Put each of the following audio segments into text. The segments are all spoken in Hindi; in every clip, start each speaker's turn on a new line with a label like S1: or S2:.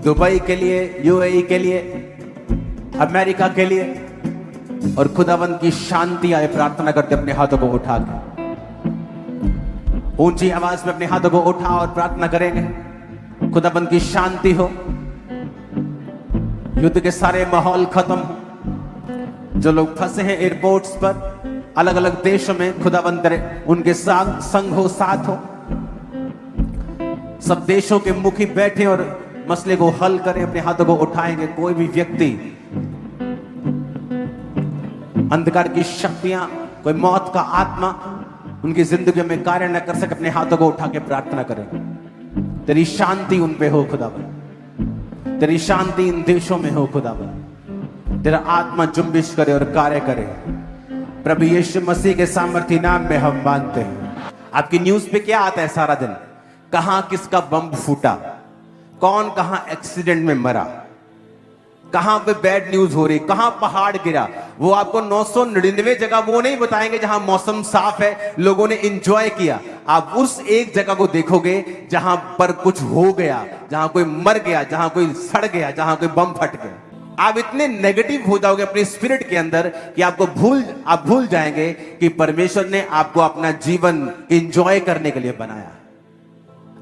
S1: दुबई के लिए, यूएई के लिए, अमेरिका के लिए, और खुदावंद की शांति आए प्रार्थना करते अपने हाथों को उठा के ऊंची आवाज में अपने हाथों को उठा और प्रार्थना करेंगे खुदावंद की शांति हो, युद्ध के सारे माहौल खत्म हो। जो लोग फंसे हैं एयरपोर्ट्स पर, अलग अलग देशों में, खुदावंद करे उनके संग हो, साथ हो। सब देशों के मुखी बैठे और मसले को हल करें, अपने हाथों को उठाएंगे। कोई भी व्यक्ति, अंधकार की शक्तियां, कोई मौत का आत्मा उनकी जिंदगी में कार्य न कर सके, अपने हाथों को उठा के प्रार्थना करें। तेरी शांति उन पे हो खुदावंद, तेरी शांति इन देशों में हो खुदावंद। तेरा आत्मा जुम्बिश करे और कार्य करे। प्रभु यीशु मसीह के सामर्थी नाम में हम मानते हैं। आपकी न्यूज पे क्या आता है सारा दिन? कहां किसका बम फूटा, कौन कहां एक्सीडेंट में मरा, कहां पे बैड न्यूज हो रही, कहां पहाड़ गिरा। वो आपको 999 जगह वो नहीं बताएंगे जहां मौसम साफ है, लोगों ने एंजॉय किया। आप उस एक जगह को देखोगे जहां पर कुछ हो गया, जहां कोई मर गया, जहां कोई सड़ गया, जहां कोई बम फट गया। आप इतने नेगेटिव हो जाओगे अपने स्पिरिट के अंदर कि आप भूल जाएंगे कि परमेश्वर ने आपको अपना जीवन एंजॉय करने के लिए बनाया,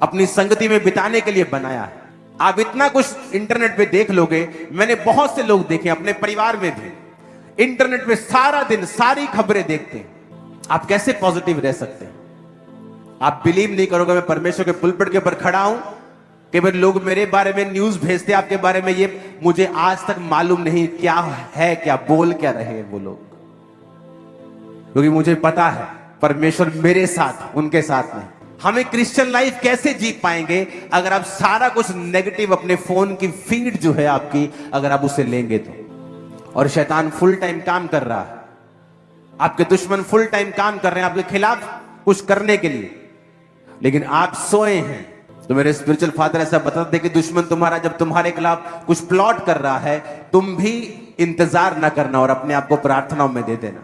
S1: अपनी संगति में बिताने के लिए बनाया है। आप इतना कुछ इंटरनेट पे देख लोगे। मैंने बहुत से लोग देखे अपने परिवार में भी, इंटरनेट पे सारा दिन सारी खबरें देखते हैं। आप कैसे पॉजिटिव रह सकते हैं? आप बिलीव नहीं करोगे, मैं परमेश्वर के पुलपिट के ऊपर खड़ा हूं कि भाई लोग मेरे बारे में न्यूज भेजते आपके बारे में, ये मुझे आज तक मालूम नहीं क्या है, क्या बोल क्या रहे हैं वो लोग, क्योंकि मुझे पता है परमेश्वर मेरे साथ, उनके साथ नहीं। हमें क्रिश्चियन लाइफ कैसे जी पाएंगे अगर आप सारा कुछ नेगेटिव अपने फोन की फीड जो है आपकी, अगर आप उसे लेंगे तो। और शैतान फुल टाइम काम कर रहा है, आपके दुश्मन फुल टाइम काम कर रहे हैं आपके खिलाफ कुछ करने के लिए, लेकिन आप सोए हैं। तो मेरे स्पिरिचुअल फादर ऐसा बताते हैं कि दुश्मन तुम्हारा जब तुम्हारे खिलाफ कुछ प्लॉट कर रहा है, तुम भी इंतजार ना करना और अपने आप को प्रार्थनाओं में दे देना,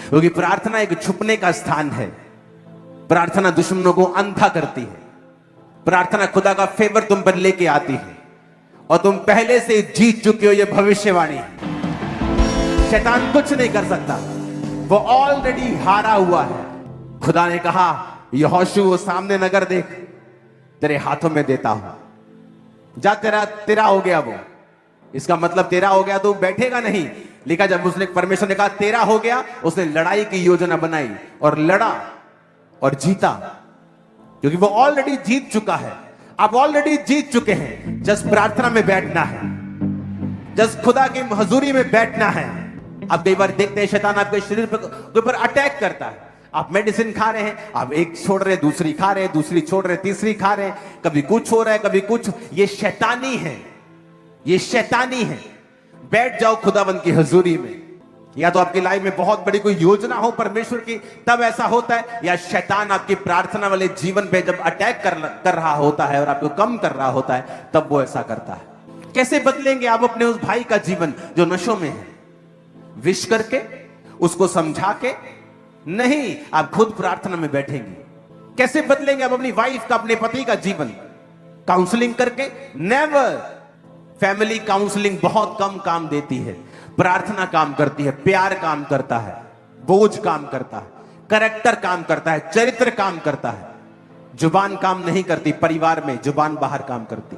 S1: क्योंकि प्रार्थना एक छुपने का स्थान है। प्रार्थना दुश्मनों को अंधा करती है। प्रार्थना खुदा का फेवर तुम पर लेके आती है और तुम पहले से जीत चुके हो, यह भविष्यवाणी है। शैतान कुछ नहीं कर सकता, वो ऑलरेडी हारा हुआ है। खुदा ने कहा यहोशू वो सामने नगर देख, तेरे हाथों में देता हूं, जा तेरा हो गया वो। इसका मतलब तेरा हो गया तो बैठेगा नहीं। लिखा जब उसने, परमेश्वर ने कहा तेरा हो गया, उसने लड़ाई की योजना बनाई और लड़ा और जीता, क्योंकि वो ऑलरेडी जीत चुका है। आप ऑलरेडी जीत चुके हैं। जस्ट प्रार्थना में बैठना है, जस्ट खुदा की हजूरी में बैठना है। आप कई बार देखते हैं शैतान आपके शरीर के ऊपर अटैक करता है। आप मेडिसिन खा रहे हैं, आप एक छोड़ रहे, दूसरी खा रहे, दूसरी छोड़ रहे, तीसरी खा रहे, कभी कुछ हो रहा है, कभी कुछ। ये शैतानी है, ये शैतानी है। बैठ जाओ खुदावंद की हजूरी में। या तो आपकी लाइफ में बहुत बड़ी कोई योजना हो परमेश्वर की, तब ऐसा होता है, या शैतान आपकी प्रार्थना वाले जीवन पे जब अटैक कर रहा होता है और आपको कम कर रहा होता है, तब वो ऐसा करता है। कैसे बदलेंगे आप अपने उस भाई का जीवन जो नशों में है? विश करके, उसको समझा के नहीं, आप खुद प्रार्थना में बैठेंगे। कैसे बदलेंगे आप अपनी वाइफ का, अपने पति का जीवन? काउंसलिंग करके? नेवर। फैमिली काउंसलिंग बहुत कम काम देती है, प्रार्थना काम करती है, प्यार काम करता है, बोझ काम करता है, कैरेक्टर काम करता है, चरित्र काम करता है। जुबान काम नहीं करती, परिवार में जुबान बाहर काम करती।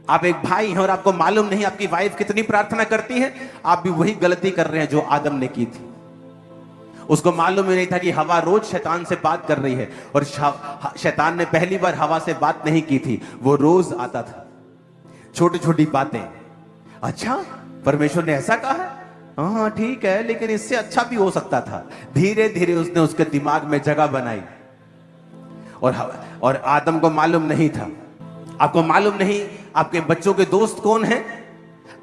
S1: आप एक भाई हैं और आपको मालूम नहीं आपकी वाइफ कितनी प्रार्थना करती है, आप भी वही गलती कर रहे हैं जो आदम ने की थी। उसको मालूम ही नहीं था कि हवा रोज शैतान से बात कर रही है, और शैतान ने पहली बार हवा से बात नहीं की थी, वो रोज आता था, छोटी छोटी बातें। अच्छा, परमेश्वर ने ऐसा कहा है, हाँ ठीक है, लेकिन इससे अच्छा भी हो सकता था। धीरे धीरे उसने उसके दिमाग में जगह बनाई, और आदम को मालूम नहीं था। आपको मालूम नहीं आपके बच्चों के दोस्त कौन हैं,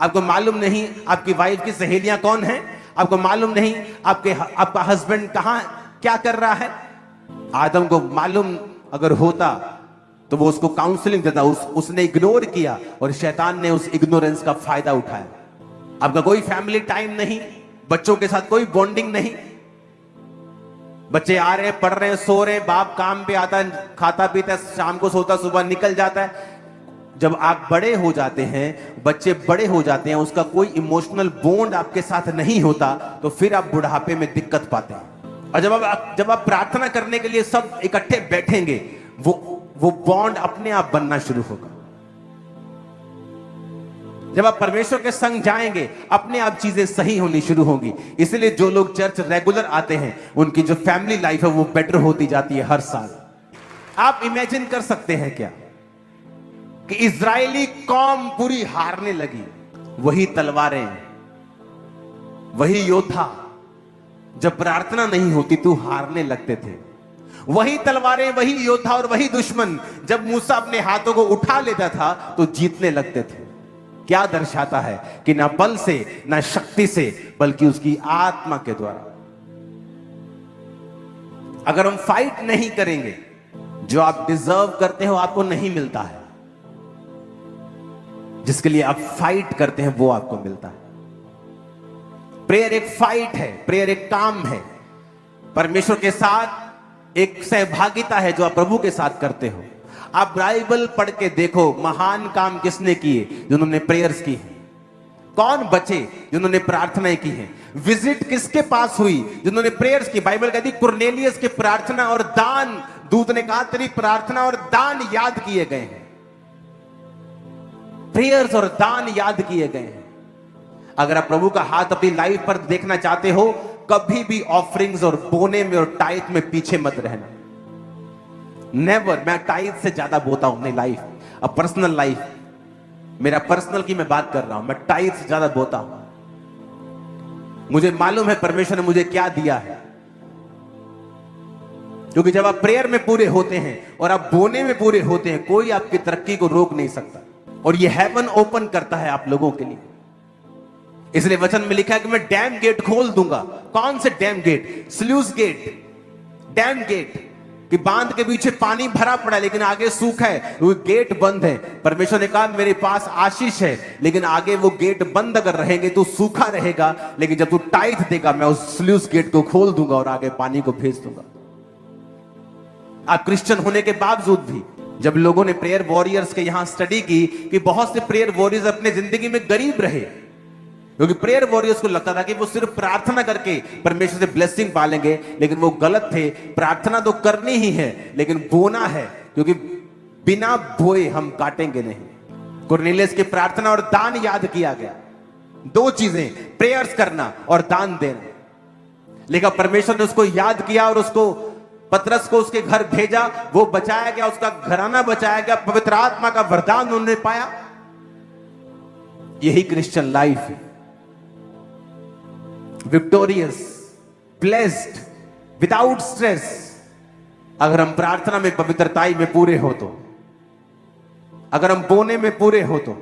S1: आपको मालूम नहीं आपकी वाइफ की सहेलियां कौन हैं, आपको मालूम नहीं आपका हस्बैंड कहां क्या कर रहा है। आदम को मालूम अगर होता तो वो उसको काउंसलिंग देता, उसने इग्नोर किया और शैतान ने उस इग्नोरेंस का फायदा उठाया। आपका कोई फैमिली टाइम नहीं, बच्चों के साथ कोई बॉन्डिंग नहीं। बच्चे आ रहे हैं, पढ़ रहे हैं, सो रहे हैं, बाप काम पे आता है, खाता पीता है, शाम को सोता, सुबह निकल जाता है, जब आप बड़े हो जाते हैं, बच्चे बड़े हो जाते हैं, उसका कोई इमोशनल बॉन्ड आपके साथ नहीं होता, तो फिर आप बुढ़ापे में दिक्कत पाते हैं। और जब आप प्रार्थना करने के लिए सब इकट्ठे बैठेंगे, वो बॉन्ड अपने आप बनना शुरू होगा। जब आप परमेश्वर के संग जाएंगे, अपने आप चीजें सही होनी शुरू होंगी। इसलिए जो लोग चर्च रेगुलर आते हैं, उनकी जो फैमिली लाइफ है वो बेटर होती जाती है हर साल। आप इमेजिन कर सकते हैं क्या कि इजरायली कौम पूरी हारने लगी, वही तलवारें, वही योद्धा जब प्रार्थना नहीं होती तो हारने लगते थे। वही तलवारें, वही योद्धा और वही दुश्मन जब मूसा अपने हाथों को उठा लेता था तो जीतने लगते थे। क्या दर्शाता है कि ना बल से ना शक्ति से, बल्कि उसकी आत्मा के द्वारा। अगर हम फाइट नहीं करेंगे, जो आप डिजर्व करते हो आपको नहीं मिलता है। जिसके लिए आप फाइट करते हैं वो आपको मिलता है। प्रेयर एक फाइट है, प्रेयर एक काम है, परमेश्वर के साथ एक सहभागिता है जो आप प्रभु के साथ करते हो। आप बाइबल पढ़ के देखो, महान काम किसने किए? जिन्होंने प्रेयर्स की है। कौन बचे? जिन्होंने प्रार्थनाएं की हैं। विजिट किसके पास हुई? जिन्होंने प्रेयर्स की। बाइबल कहती कुरनेलियस की प्रार्थना और दान, दूत ने कहा तेरी प्रार्थना और दान याद किए गए हैं। प्रेयर्स और दान याद किए गए हैं। अगर आप प्रभु का हाथ अपनी लाइफ पर देखना चाहते हो, कभी भी ऑफरिंग्स और बोने में और टाइट में पीछे मत रहना। नेवर। मैं टाइट से ज्यादा बोता हूं अपनी लाइफ, अब पर्सनल लाइफ, मेरा पर्सनल की मैं बात कर रहा हूं। मैं टाइट से ज्यादा बोता हूं। मुझे मालूम है परमेश्वर ने मुझे क्या दिया है, क्योंकि जब आप प्रेयर में पूरे होते हैं और आप बोने में पूरे होते हैं, कोई आपकी तरक्की को रोक नहीं सकता। और ये हेवन ओपन करता है आप लोगों के लिए। इसलिए वचन में लिखा है कि मैं डैम गेट खोल दूंगा। कौन से dam gate? Sluice gate, dam gate, कि बांध के पीछे पानी भरा पड़ा है लेकिन आगे सूखा है, वो गेट बंद है। परमेश्वर ने कहा मेरे पास आशीष है, लेकिन आगे वो गेट बंद अगर रहेंगे तो सूखा रहेगा, लेकिन जब तू टाइट देगा मैं उस स्लूस गेट को खोल दूंगा और आगे पानी को भेज दूंगा। आप क्रिश्चियन होने के बावजूद भी, जब लोगों ने प्रेयर वॉरियर्स के यहां स्टडी की कि बहुत से प्रेयर वॉरियर्स अपने जिंदगी में गरीब रहे, क्योंकि प्रेयर वॉरियर्स को लगता था कि वो सिर्फ प्रार्थना करके परमेश्वर से ब्लेसिंग पालेंगे, लेकिन वो गलत थे। प्रार्थना तो करनी ही है, लेकिन बोना है, क्योंकि बिना बोए हम काटेंगे नहीं। कुरनेलियस की प्रार्थना और दान याद किया गया। दो चीजें, प्रेयर्स करना और दान देना। लेकिन परमेश्वर ने उसको याद किया और उसको, पतरस को उसके घर भेजा, वो बचाया गया, उसका घराना बचाया गया, पवित्र आत्मा का वरदान उन्होंने पाया। यही क्रिश्चियन लाइफ है। Victorious, blessed, without stress. अगर हम प्रार्थना में, पवित्रताई में पूरे हो तो, अगर हम बोने में पूरे हो तो।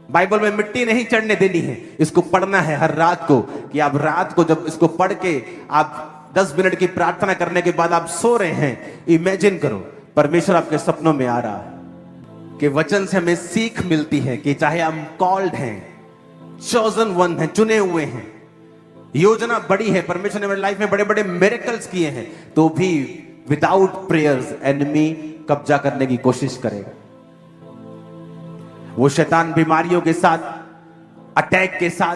S1: बाइबल में मिट्टी नहीं चढ़ने देनी है, इसको पढ़ना है हर रात को। कि आप रात को जब इसको पढ़ के आप 10 मिनट की प्रार्थना करने के बाद आप सो रहे हैं, इमेजिन करो परमेश्वर आपके सपनों में आ रहा है। कि वचन से हमें सीख मिलती है कि चाहे हम कॉल्ड हैं, चोजन वन हैं, चुने हुए हैं, योजना बड़ी है, परमेश्वर ने हमारी लाइफ में बड़े बड़े मिरेकल्स किए हैं, तो भी विदाउट प्रेयर्स एनिमी कब्जा करने की कोशिश करेगा। वो शैतान बीमारियों के साथ, अटैक के साथ,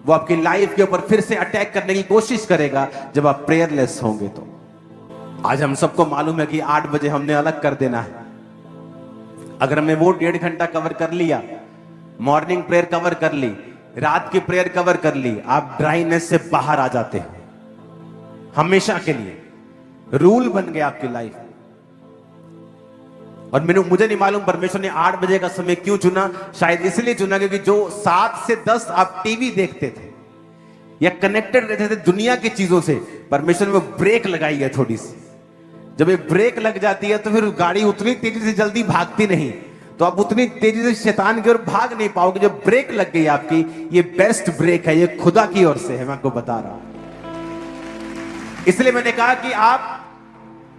S1: वो आपकी लाइफ के ऊपर फिर से अटैक करने की कोशिश करेगा जब आप प्रेयरलेस होंगे। तो आज हम सबको मालूम है कि 8 बजे हमने अलग कर देना है। अगर हमने वो 1.5 घंटा कवर कर लिया, मॉर्निंग प्रेयर कवर कर ली, रात की प्रेयर कवर कर ली, आप ड्राइनेस से बाहर आ जाते हैं हमेशा के लिए। रूल बन गया आपकी लाइफ। और मुझे नहीं मालूम परमेश्वर ने 8 बजे का समय क्यों चुना। शायद इसलिए चुना क्योंकि जो 7 से 10 आप टीवी देखते थे या कनेक्टेड रहते थे दुनिया की चीजों से, परमेश्वर ने वो ब्रेक लगाई है थोड़ी सी। जब एक ब्रेक लग जाती है तो फिर गाड़ी उतनी तेजी से जल्दी भागती नहीं, तो आप उतनी तेजी से शैतान की ओर भाग नहीं पाओगे। जब ब्रेक लग गई आपकी, ये बेस्ट ब्रेक है, ये खुदा की ओर से है, मैं आपको बता रहा हूं। इसलिए मैंने कहा कि आप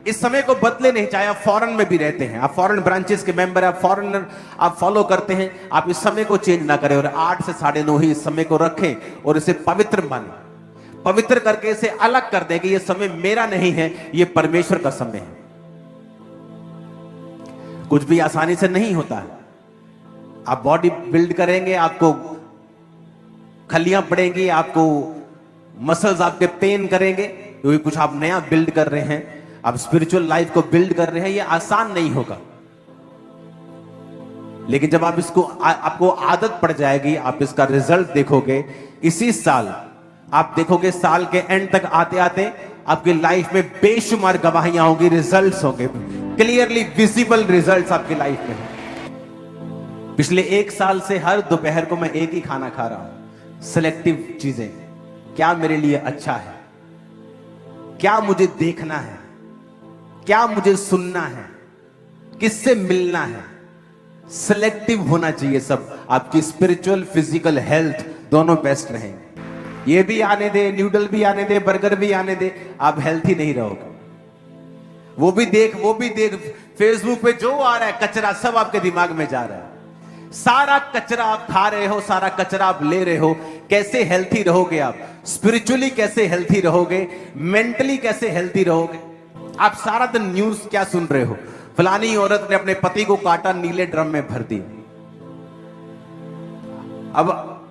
S1: इस समय को बदले नहीं, चाहे आप फॉरेन में भी रहते हैं, आप फॉरेन ब्रांचेस के मेंबर, आप फॉरेनर, आप फॉलो करते हैं, आप इस समय को चेंज ना करें और 8 से 9:30 ही इस समय को रखें और इसे पवित्र माने। पवित्र करके इसे अलग कर दें कि ये समय मेरा नहीं है, ये परमेश्वर का समय है। कुछ भी आसानी से नहीं होता है। आप बॉडी बिल्ड करेंगे, आपको खलियां पड़ेंगी, आपको मसल्स आपके पेन करेंगे, क्योंकि कुछ आप नया बिल्ड कर रहे हैं, आप स्पिरिचुअल लाइफ को बिल्ड कर रहे हैं। ये आसान नहीं होगा, लेकिन जब आप इसको आपको आदत पड़ जाएगी, आप इसका रिजल्ट देखोगे। इसी साल आप देखोगे, साल के एंड तक आते आते आपकी लाइफ में बेशुमार गवाहियां होंगी, रिजल्ट्स होंगे, क्लियरली विजिबल रिजल्ट्स आपकी लाइफ में। पिछले 1 साल से हर दोपहर को मैं एक ही खाना खा रहा हूं, सिलेक्टिव चीजें। क्या मेरे लिए अच्छा है, क्या मुझे देखना है, क्या मुझे सुनना है, किससे मिलना है, सिलेक्टिव होना चाहिए सब। आपकी स्पिरिचुअल फिजिकल हेल्थ दोनों बेस्ट रहेंगे। ये भी आने दे, न्यूडल भी आने दे, बर्गर भी आने दे, आप हेल्थी नहीं रहोगे। वो भी देख, फेसबुक पे जो आ रहा है कचरा सब आपके दिमाग में जा रहा है। सारा कचरा आप खा रहे हो, सारा कचरा आप ले रहे हो। कैसे हेल्थी रहोगे आप? स्पिरिचुअली कैसे हेल्थी रहोगे? मेंटली कैसे हेल्थी रहोगे? आप सारा दिन न्यूज क्या सुन रहे हो? फलानी औरत ने अपने पति को काटा, नीले ड्रम में भर दिया।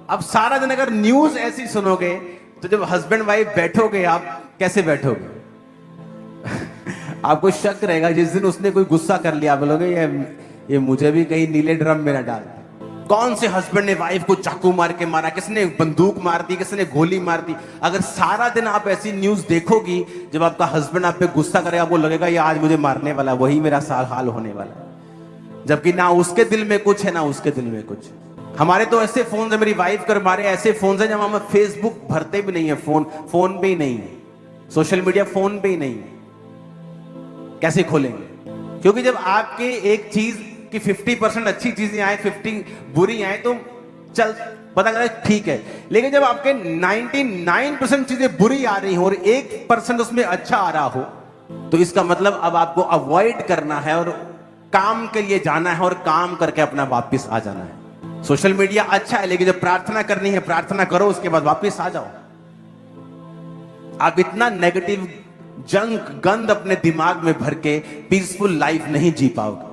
S1: अब सारा दिन अगर न्यूज ऐसी सुनोगे तो जब हस्बैंड वाइफ बैठोगे, आप कैसे बैठोगे? आपको शक रहेगा। जिस दिन उसने कोई गुस्सा कर लिया, बोलोगे ये मुझे भी कहीं नीले ड्रम में न डाल। कौन से हस्बैंड ने वाइफ को चाकू मार के मारा, किसने बंदूक मार दी, किसने गोली मार दी? अगर सारा दिन आप ऐसी न्यूज देखोगी, जब आपका हस्बैंड आप पे गुस्सा करेगा, वो लगेगा ये आज मुझे मारने वाला, वही मेरा हाल होने वाला है। जबकि ना उसके दिल में कुछ है, ना उसके दिल में कुछ। हमारे तो ऐसे फोन है, मेरी वाइफ कर मारे ऐसे फोन है जब हम फेसबुक भरते भी नहीं है, फोन पे ही नहीं है, सोशल मीडिया फोन पे ही नहीं है, कैसे खोलेंगे? क्योंकि जब आपके एक चीज की 50% अच्छी चीजें आए, 50 बुरी आए, तो चल पता करे ठीक है। लेकिन जब आपके 99% चीजें बुरी आ रही हो और 1% उसमें अच्छा आ रहा हो, तो इसका मतलब अब आपको अवॉइड करना है और काम के लिए जाना है और काम करके अपना वापस आ जाना है। सोशल मीडिया अच्छा है, लेकिन जब प्रार्थना करनी है, प्रार्थना करो, उसके बाद वापस आ जाओ। आप इतना नेगेटिव जंक गंद अपने दिमाग में भर के पीसफुल लाइफ नहीं जी पाओगे।